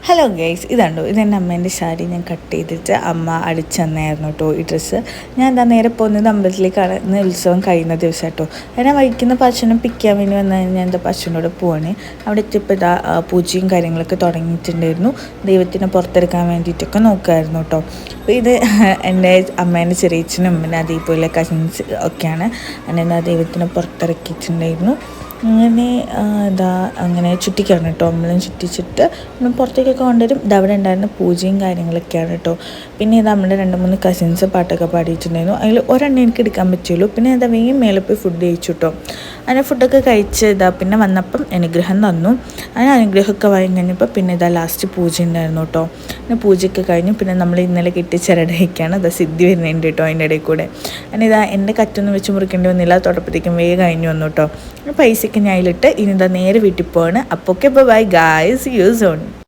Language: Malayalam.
ഹലോ ഗൈസ്, ഇതുണ്ടോ ഇതെൻ്റെ അമ്മേൻ്റെ സാരി ഞാൻ കട്ട് ചെയ്തിട്ട് അമ്മ അടിച്ചു തന്നായിരുന്നു കേട്ടോ ഈ ഡ്രസ്സ്. ഞാൻ എന്താ നേരെ പോകുന്നത് അമ്പലത്തിലേക്കാണ്. ഇന്ന് ഉത്സവം കഴിയുന്ന ദിവസം കേട്ടോ. ഞാൻ വഹിക്കുന്ന പശുവിനെ പിക്കാൻ വേണ്ടി വന്നു കഴിഞ്ഞാൽ എന്താ പശുവിനോട് പോവാണ്. അവിടെ എത്തിയപ്പോൾ ഇതാ പൂജയും കാര്യങ്ങളൊക്കെ തുടങ്ങിയിട്ടുണ്ടായിരുന്നു. ദൈവത്തിനെ പുറത്തെടുക്കാൻ വേണ്ടിയിട്ടൊക്കെ നോക്കുമായിരുന്നു കേട്ടോ. അപ്പോൾ ഇത് എൻ്റെ അമ്മേൻ്റെ ചെറിയച്ഛനും പിന്നെ അതേപോലെ കസിൻസ് ഒക്കെയാണ്. എന്നെ ദൈവത്തിനെ പുറത്തിറക്കിയിട്ടുണ്ടായിരുന്നു. അങ്ങനെ ചുറ്റിക്കാണ് കേട്ടോ. അമ്പലം ചുറ്റിച്ചിട്ട് നമ്മൾ പുറത്തേക്കൊക്കെ കൊണ്ടുവരും. ഇതവിടെ ഉണ്ടായിരുന്ന പൂജയും കാര്യങ്ങളൊക്കെയാണ് കേട്ടോ. പിന്നെ ഇത് നമ്മുടെ 2-3 കസിൻസ് പാട്ടൊക്കെ പാടിയിട്ടുണ്ടായിരുന്നു. അതിൽ ഒരെണ്ണം എനിക്ക് എടുക്കാൻ പറ്റുള്ളൂ. പിന്നെ വേഗം മേലെ പോയി ഫുഡ് കഴിച്ചു കേട്ടോ. അങ്ങനെ ഫുഡൊക്കെ കഴിച്ച് പിന്നെ വന്നപ്പം അനുഗ്രഹം തന്നു. അങ്ങനെ അനുഗ്രഹമൊക്കെ വാങ്ങി കഴിഞ്ഞപ്പോൾ പിന്നെ ലാസ്റ്റ് പൂജ ഉണ്ടായിരുന്നു കേട്ടോ. പിന്നെ പൂജയൊക്കെ കഴിഞ്ഞു. പിന്നെ നമ്മൾ ഇന്നലെ കിട്ടിയ ചിരടയൊക്കെയാണ് സിദ്ധി വരുന്നുണ്ട് കേട്ടോ അതിൻ്റെ ഇടയിൽ കൂടെ. അങ്ങനെ എൻ്റെ കറ്റൊന്നും വെച്ച് മുറിക്കേണ്ടി വന്നില്ല. തൊട്ടപ്പത്തേക്കും വേഗം കഴിഞ്ഞു വന്നു കേട്ടോ. പൈസയൊക്കെ ഞാൻ അതിലിട്ട് ഇനി നേരെ വീട്ടിൽ പോവാണ്. അപ്പോൾ okay, bye guys, you soon.